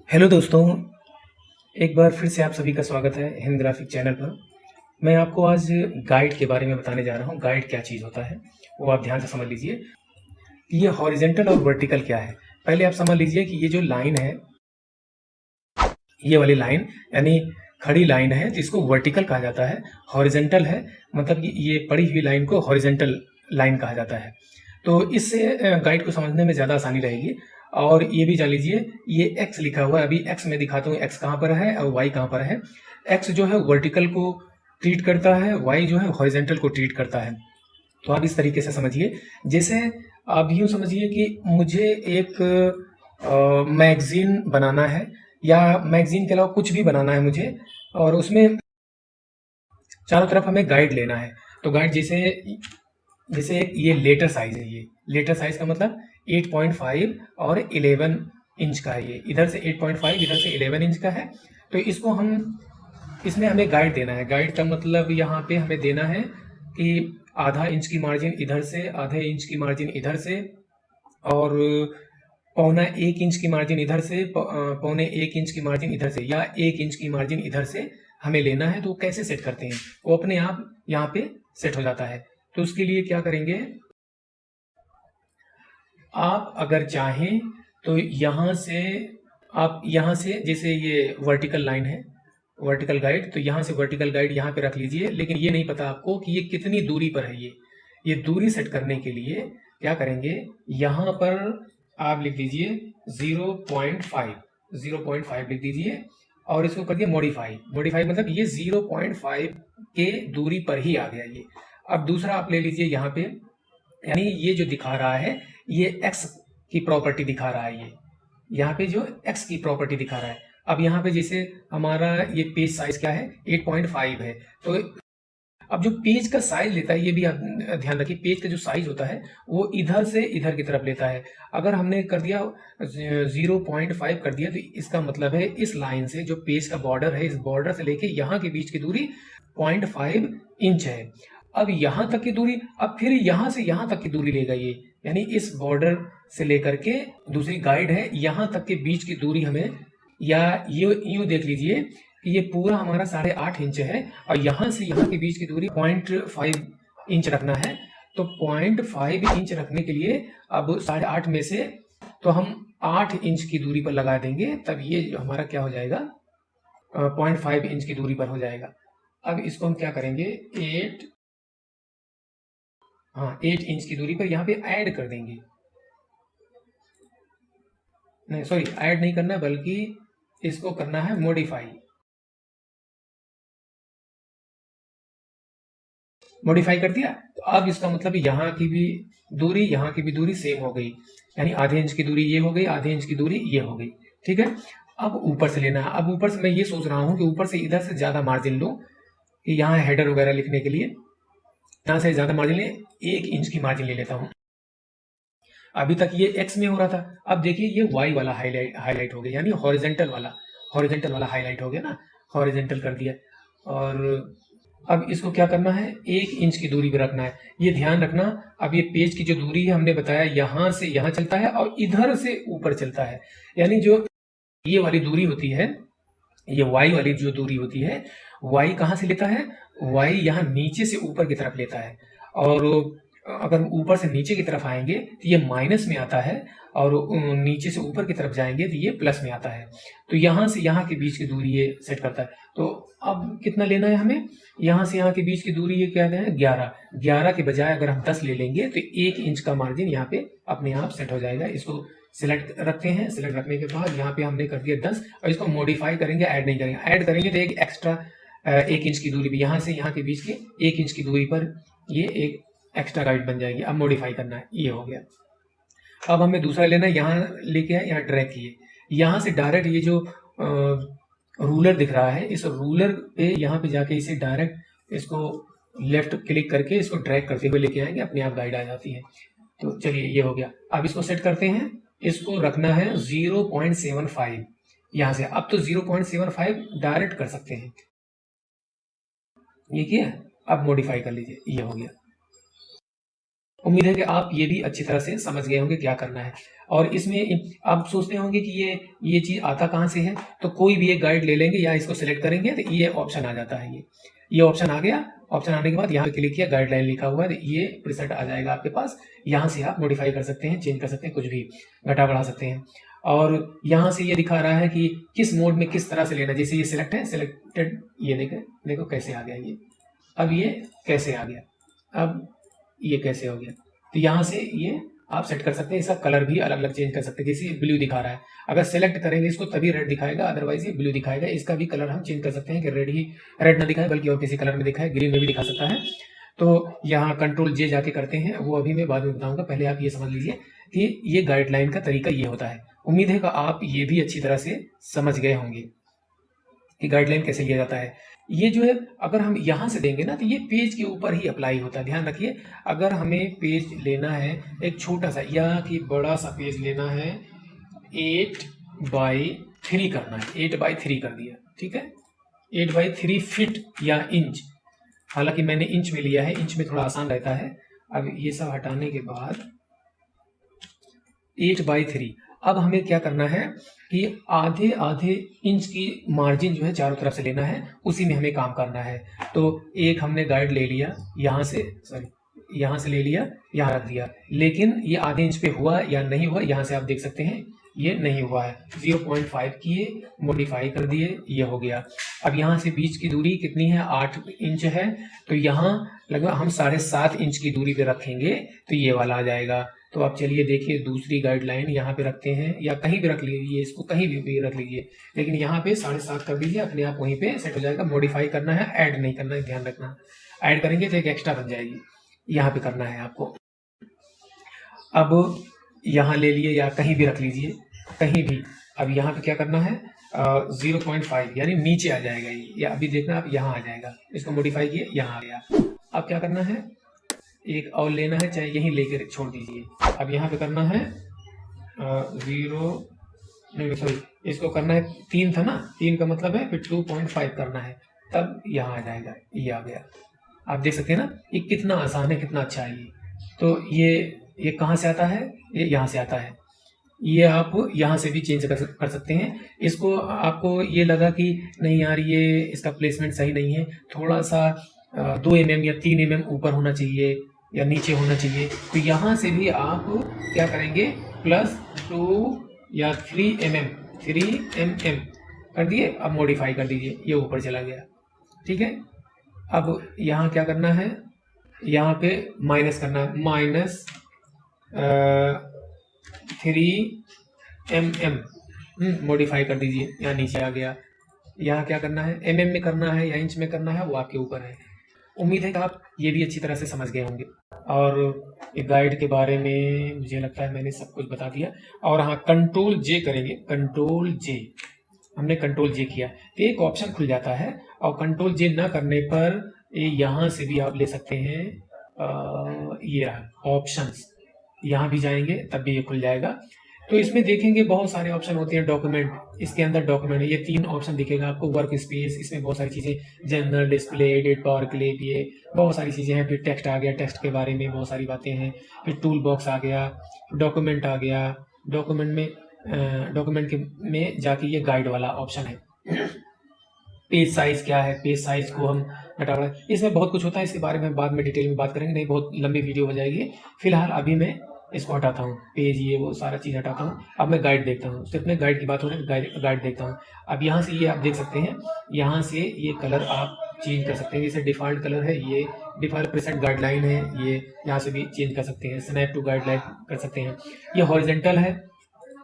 Hello दोस्तों, एक बार फिर से आप सभी का स्वागत है हिंद ग्राफिक चैनल पर। मैं आपको आज गाइड के बारे में बताने जा रहा हूँ। गाइड क्या चीज़ होता है वो आप ध्यान से समझ लीजिए कि ये हॉरिजेंटल और वर्टिकल क्या है। पहले आप समझ लीजिए कि ये जो लाइन है, ये वाली लाइन यानी खड़ी लाइन है जिसको वर्टिकल कहा जाता है। हॉरिजेंटल है मतलब कि ये पड़ी हुई लाइन को हॉरिजेंटल लाइन कहा जाता है। तो इससे गाइड को समझने में ज़्यादा आसानी रहेगी। और ये भी जान लीजिए, ये x लिखा हुआ है। अभी x मैं दिखाता हूँ x कहाँ पर है और y कहाँ पर है। x जो है वर्टिकल को ट्रीट करता है, y जो है हॉरिजेंटल को ट्रीट करता है। तो आप इस तरीके से समझिए, जैसे आप यूँ समझिए कि मुझे एक मैगजीन बनाना है या मैगजीन के अलावा कुछ भी बनाना है मुझे, और उसमें चारों तरफ हमें गाइड लेना है। तो गाइड जैसे जैसे ये लेटर साइज है, ये लेटर साइज का मतलब 8.5 और 11 इंच का है। ये इधर से 8.5 इधर से 11 इंच का है। तो इसको हम इसमें हमें गाइड देना है। गाइड का मतलब यहाँ पे हमें देना है कि आधा इंच की मार्जिन इधर से, आधे इंच की मार्जिन इधर से, और पौना 1 इंच की मार्जिन इधर से, पौने 1 इंच की मार्जिन इधर से, या 1 इंच की मार्जिन इधर से हमें लेना है। तो कैसे सेट करते हैं, वो अपने आप यहाँ पे सेट हो जाता है। तो उसके लिए क्या करेंगे, आप अगर चाहें तो यहाँ से जैसे ये वर्टिकल लाइन है, वर्टिकल गाइड, तो यहाँ से वर्टिकल गाइड यहाँ पे रख लीजिए। लेकिन ये नहीं पता आपको कि ये कितनी दूरी पर है। ये दूरी सेट करने के लिए क्या करेंगे, यहाँ पर आप लिख दीजिए 0.5, 0.5 लिख दीजिए और इसको कर दिया मॉडिफाई। मॉडिफाई मतलब ये 0.5 के दूरी पर ही आ गया ये। अब दूसरा आप ले लीजिए यहाँ पे, यानी ये जो दिखा रहा है ये x की प्रॉपर्टी दिखा रहा है। ये यहाँ पे जो x की प्रॉपर्टी दिखा रहा है। अब यहाँ पे जैसे हमारा ये पेज साइज क्या है, 8.5 है। तो अब जो पेज का साइज लेता है, ये भी आप ध्यान रखिए, पेज का जो साइज होता है वो इधर से इधर की तरफ लेता है। अगर हमने कर दिया 0.5 कर दिया, तो इसका मतलब है इस लाइन से जो पेज का बॉर्डर है, इस बॉर्डर से लेके यहाँ के बीच की दूरी 0.5 इंच है। अब यहाँ तक की दूरी, अब फिर यहाँ से यहाँ तक की दूरी लेगा ये, यानी इस बॉर्डर से लेकर के दूसरी गाइड है यहाँ तक के बीच की दूरी हमें, या ये यूँ देख लीजिए कि ये पूरा हमारा 8.5 इंच है और यहाँ से यहाँ के बीच की दूरी 0.5 इंच रखना है। तो 0.5 इंच रखने के लिए अब 8.5 में से तो हम 8 इंच की दूरी पर लगा देंगे, तब ये हमारा क्या हो जाएगा, 0.5 इंच की दूरी पर हो जाएगा। अब इसको हम क्या करेंगे, 8 इंच की दूरी पर यहाँ पे ऐड कर देंगे। नहीं सॉरी, ऐड नहीं करना बल्कि इसको करना है मॉडिफाई। मॉडिफाई कर दिया, तो अब इसका मतलब यहाँ की भी दूरी यहाँ की भी दूरी सेम हो गई, यानी आधे इंच की दूरी ये हो गई, आधे इंच की दूरी ये हो गई। ठीक है, अब ऊपर से लेना है। अब ऊपर से मैं ये सोच रहा हूँ कि ऊपर से इधर से ज़्यादा मार्जिन लो, कि यहाँ हेडर वगैरह लिखने के लिए यहाँ से ज़्यादा मार्जिन ले, 1 इंच की मार्जिन ले लेता हूँ। अभी तक ये एक्स में हो रहा था, अब देखिए ये वाई वाला हाईलाइट हो गया, यानी हॉरिजेंटल वाला हाईलाइट हो गया ना, हॉरिजेंटल कर दिया। और अब इसको क्या करना है, 1 इंच की दूरी पर रखना है। ये ध्यान रखना, अब ये पेज की जो दूरी है हमने बताया, यहाँ से यहाँ चलता है और इधर से ऊपर चलता है। यानी जो ये वाली दूरी होती है, ये y वाली जो दूरी होती है, y कहाँ से लेता है, y यहाँ नीचे से ऊपर की तरफ लेता है। और अगर ऊपर से नीचे की तरफ आएंगे तो ये माइनस में आता है, और नीचे से ऊपर की तरफ जाएंगे तो ये प्लस में आता है। तो यहाँ से यहाँ के बीच की दूरी ये सेट करता है। तो अब कितना लेना है हमें, यहाँ से यहाँ के बीच की दूरी ये क्या है, 11 के बजाय अगर हम 10 ले लेंगे तो 1 इंच का मार्जिन यहाँ पे अपने आप सेट हो जाएगा। इसको सिलेक्ट रखते हैं। सिलेक्ट रखने के बाद यहाँ पे हमने कर दिया 10, और इसको मॉडिफाई करेंगे, ऐड नहीं करेंगे। ऐड करेंगे तो एक एक्स्ट्रा 1 इंच की दूरी भी यहाँ से यहाँ के बीच की 1 इंच की दूरी पर ये एक एक्स्ट्रा गाइड बन जाएगी। अब मॉडिफाई करना है, ये हो गया। अब हमें दूसरा लेना है, यहाँ लेके आए, यहाँ ड्रैग किए, यहाँ से डायरेक्ट ये जो रूलर दिख रहा है, इस रूलर पे यहाँ पे जाके इसे डायरेक्ट इसको लेफ्ट क्लिक करके इसको ड्रैग करते हुए लेके आएंगे, अपने आप गाइड आ जाती है। तो चलिए ये हो गया। अब इसको सेट करते हैं, इसको रखना है 0.75 यहाँ से। अब तो 0.75 डायरेक्ट कर सकते हैं, ये किया। अब मॉडिफाई कर लीजिए, ये हो गया। उम्मीद है कि आप ये भी अच्छी तरह से समझ गए होंगे क्या करना है। और इसमें आप सोचते होंगे कि ये चीज़ आता कहाँ से है, तो कोई भी एक गाइड ले लेंगे या इसको सिलेक्ट करेंगे तो ये ऑप्शन आ जाता है। ये ऑप्शन आ गया। ऑप्शन आने के बाद यहाँ पे क्लिक किया, गाइडलाइन लिखा हुआ है, तो ये प्रीसेट आ जाएगा आपके पास। यहाँ से आप मॉडिफाई कर सकते हैं, चेंज कर सकते हैं, कुछ भी घटा बढ़ा सकते हैं। और यहाँ से ये दिखा रहा है कि किस मोड में किस तरह से लेना। जैसे ये सिलेक्ट है, सिलेक्टेड, ये देखो कैसे आ गया ये। अब ये कैसे आ गया, अब ये कैसे हो गया। तो यहाँ से ये आप सेट कर सकते हैं। इसका कलर भी अलग अलग चेंज कर सकते हैं। जैसे ब्लू दिखा रहा है, अगर सेलेक्ट करेंगे इसको तभी रेड दिखाएगा, अदरवाइज ये ब्लू दिखाएगा। इसका भी कलर हम चेंज कर सकते हैं कि रेड ना दिखाए बल्कि और किसी कलर में दिखाए, ग्रीन में भी दिखा सकता है। तो यहाँ कंट्रोल जे जाके करते हैं, वो अभी मैं बाद में बताऊंगा। पहले आप ये समझ लीजिए कि ये गाइडलाइन का तरीका ये होता है। उम्मीद है कि आप ये भी अच्छी तरह से समझ गए होंगे कि गाइडलाइन कैसे लिया जाता है। ये जो है अगर हम यहाँ से देंगे ना तो ये पेज के ऊपर ही अप्लाई होता है। ध्यान रखिए, अगर हमें पेज लेना है एक छोटा सा या कि बड़ा सा पेज लेना है, 8x3 करना है, 8x3 कर दिया, ठीक है, 8x3 फीट या इंच। हालांकि मैंने इंच में लिया है, इंच में थोड़ा आसान रहता है। अब ये सब हटाने के बाद 8x3। अब हमें क्या करना है कि आधे आधे इंच की मार्जिन जो है चारों तरफ से लेना है, उसी में हमें काम करना है। तो एक हमने गाइड ले लिया यहाँ से, यहाँ से ले लिया, यहाँ रख दिया, लेकिन ये आधे इंच पे हुआ या नहीं हुआ, यहाँ से आप देख सकते हैं ये नहीं हुआ है। 0.5 किए, मॉडिफाई कर दिए, ये हो गया। अब यहाँ से बीच की दूरी कितनी है, 8 इंच है, तो यहाँ लगभग हम 7.5 इंच की दूरी पे रखेंगे तो ये वाला आ जाएगा। तो आप चलिए देखिए, दूसरी गाइडलाइन यहाँ पे रखते हैं या कहीं भी रख लीजिए, इसको कहीं भी रख लीजिए, लेकिन यहाँ पे 7.5 कर दीजिए, अपने आप वहीं पे सेट हो जाएगा। मॉडिफाई करना है, ऐड नहीं करना है, ध्यान रखना। ऐड करेंगे तो एक एक्स्ट्रा बन जाएगी, यहाँ पे करना है आपको। अब यहाँ ले लिए या कहीं भी रख लीजिए, कहीं भी। अब यहाँ पे क्या करना है, 0.5 यानी नीचे आ जाएगा ये, या अभी देखना आप यहाँ आ जाएगा। इसको मॉडिफाई किए, यहाँ आ गया। अब क्या करना है, एक और लेना है, चाहे यहीं लेकर छोड़ दीजिए। अब यहाँ पे करना है 0 नहीं सॉरी, इसको करना है 3 था ना, 3 का मतलब है फिर 2.5 करना है, तब यहाँ आ जाएगा, ये आ गया। आप देख सकते हैं ना ये कितना आसान है, कितना अच्छा है ये। तो ये कहाँ से आता है, ये यहाँ से आता है। ये आप यहाँ से भी चेंज कर सकते हैं। इसको आपको ये लगा कि नहीं यार ये इसका प्लेसमेंट सही नहीं है, थोड़ा सा 2 mm या 3 mm ऊपर होना चाहिए या नीचे होना चाहिए, तो यहाँ से भी आप क्या करेंगे, +2 या 3 mm कर दिए। अब मॉडिफाई कर दीजिए, ये ऊपर चला गया, ठीक है। अब यहाँ क्या करना है, यहाँ पे माइनस करना है, -3 mm मॉडिफाई कर दीजिए, यहाँ नीचे आ गया। यहाँ क्या करना है, mm में करना है या इंच में करना है, वो आपके ऊपर है। उम्मीद है कि आप ये भी अच्छी तरह से समझ गए होंगे। और एक गाइड के बारे में मुझे लगता है मैंने सब कुछ बता दिया। और हाँ, कंट्रोल जे करेंगे, कंट्रोल जे, हमने कंट्रोल जे किया तो एक ऑप्शन खुल जाता है। और कंट्रोल जे ना करने पर यहाँ से भी आप ले सकते हैं, ये ऑप्शंस, यहाँ भी जाएंगे तब भी ये खुल जाएगा। तो इसमें देखेंगे बहुत सारे ऑप्शन होते हैं। डॉक्यूमेंट, इसके अंदर डॉक्यूमेंट, ये 3 ऑप्शन दिखेगा आपको। वर्क स्पेस, इसमें बहुत सारी चीज़ें, general, display, edit, power clip, ये बहुत सारी चीज़ें हैं। फिर टेक्स्ट आ गया, टेक्स्ट के बारे में बहुत सारी बातें हैं। फिर टूल बॉक्स आ गया, डॉक्यूमेंट आ गया, डॉक्यूमेंट में जाके ये गाइड वाला ऑप्शन है। पेज साइज क्या है, पेज साइज को हम घटा बढ़ा, इसमें बहुत कुछ होता है। इसके बारे में बाद में डिटेल में बात करेंगे, नहीं बहुत लंबी वीडियो हो जाएगी। फिलहाल अभी मैं इसको हटाता हूँ, पेज ये वो सारा चीज़ हटाता हूँ। अब मैं गाइड देखता हूँ, सिर्फ मैं गाइड की बात हो रही है, गाइड देखता हूँ। अब यहाँ से ये आप देख सकते हैं, यहाँ से ये कलर आप चेंज कर सकते हैं। जैसे डिफ़ॉल्ट कलर है, ये डिफ़ॉल्ट प्रीसेट गाइडलाइन है, ये यहाँ से भी चेंज कर सकते हैं। स्नैप टू गाइडलाइन कर सकते हैं। ये हॉरिजेंटल है,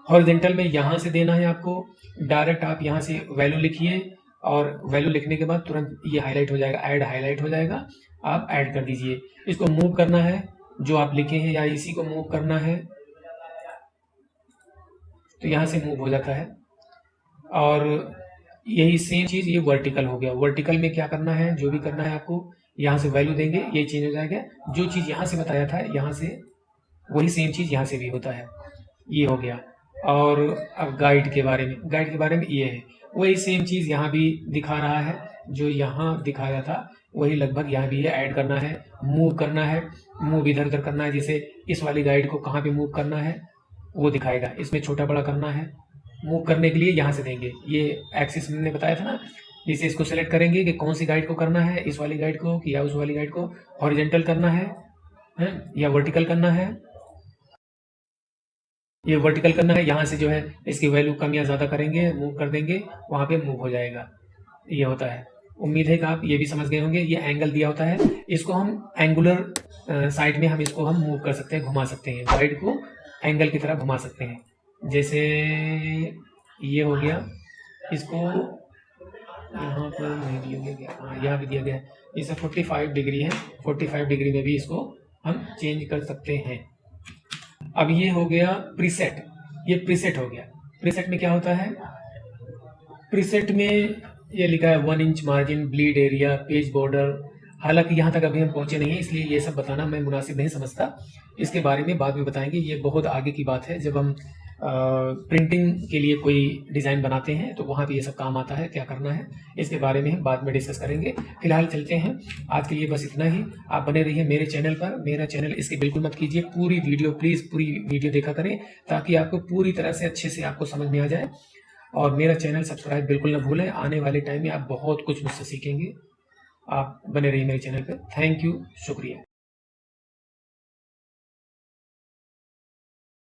हॉरिजेंटल में यहाँ से देना है आपको डायरेक्ट। आप यहाँ से वैल्यू लिखिए और वैल्यू लिखने के बाद तुरंत ये हाईलाइट हो जाएगा, ऐड हाईलाइट हो जाएगा, आप ऐड कर दीजिए। इसको मूव करना है, जो आप लिखे हैं, या इसी को मूव करना है तो यहाँ से मूव हो जाता है। और यही सेम चीज़ ये वर्टिकल हो गया। वर्टिकल में क्या करना है, जो भी करना है आपको, यहाँ से वैल्यू देंगे, ये चेंज हो जाएगा। जो चीज़ यहाँ से बताया था, यहाँ से वही सेम चीज़ यहाँ से भी होता है, ये हो गया। और अब गाइड के बारे में ये है, वही सेम चीज़ यहाँ भी दिखा रहा है, जो यहाँ दिखाया था वही लगभग यहाँ भी है। ऐड करना है, मूव करना है, मूव इधर उधर करना है, जैसे इस वाली गाइड को कहाँ पे मूव करना है वो दिखाएगा। इसमें छोटा बड़ा करना है, मूव करने के लिए यहाँ से देंगे। ये एक्सिस हमने बताया था ना, जैसे इसको सेलेक्ट करेंगे कि कौन सी गाइड को करना है, इस वाली गाइड को या उस वाली गाइड को, हॉरिजेंटल करना है या वर्टिकल करना है। ये वर्टिकल करना है, यहाँ से जो है इसकी वैल्यू कम या ज़्यादा करेंगे, मूव कर देंगे, वहाँ पे मूव हो जाएगा। ये होता है। उम्मीद है कि आप ये भी समझ गए होंगे। ये एंगल दिया होता है, इसको हम एंगुलर साइड में हम इसको हम मूव कर सकते हैं, घुमा सकते हैं, गाइड को एंगल की तरह घुमा सकते हैं। जैसे ये हो गया, इसको यहाँ पर नहीं दिया गया, हाँ यहाँ भी दिया गया है। जैसे 45 डिग्री है, 45 डिग्री में भी इसको हम चेंज कर सकते हैं। अब ये हो गया प्रीसेट, ये प्रीसेट हो गया। प्रीसेट में क्या होता है, प्रीसेट में ये लिखा है 1 inch margin, bleed area, page border. हालांकि यहाँ तक अभी हम पहुंचे नहीं हैं, इसलिए ये सब बताना मैं मुनासिब नहीं समझता। इसके बारे में बाद में बताएंगे, ये बहुत आगे की बात है। जब हम प्रिंटिंग के लिए कोई डिज़ाइन बनाते हैं तो वहाँ पे ये सब काम आता है, क्या करना है इसके बारे में हम बाद में डिस्कस करेंगे। फिलहाल चलते हैं, आज के लिए बस इतना ही। आप बने रहिए मेरे चैनल पर। मेरा चैनल इसकी बिल्कुल मत कीजिए, पूरी वीडियो प्लीज़ पूरी वीडियो देखा करें, ताकि आपको पूरी तरह से अच्छे से आपको समझ में आ जाए। और मेरा चैनल सब्सक्राइब बिल्कुल ना भूलें, आने वाले टाइम में आप बहुत कुछ मुझसे सीखेंगे। आप बने रहिए मेरे चैनल पर। थैंक यू, शुक्रिया।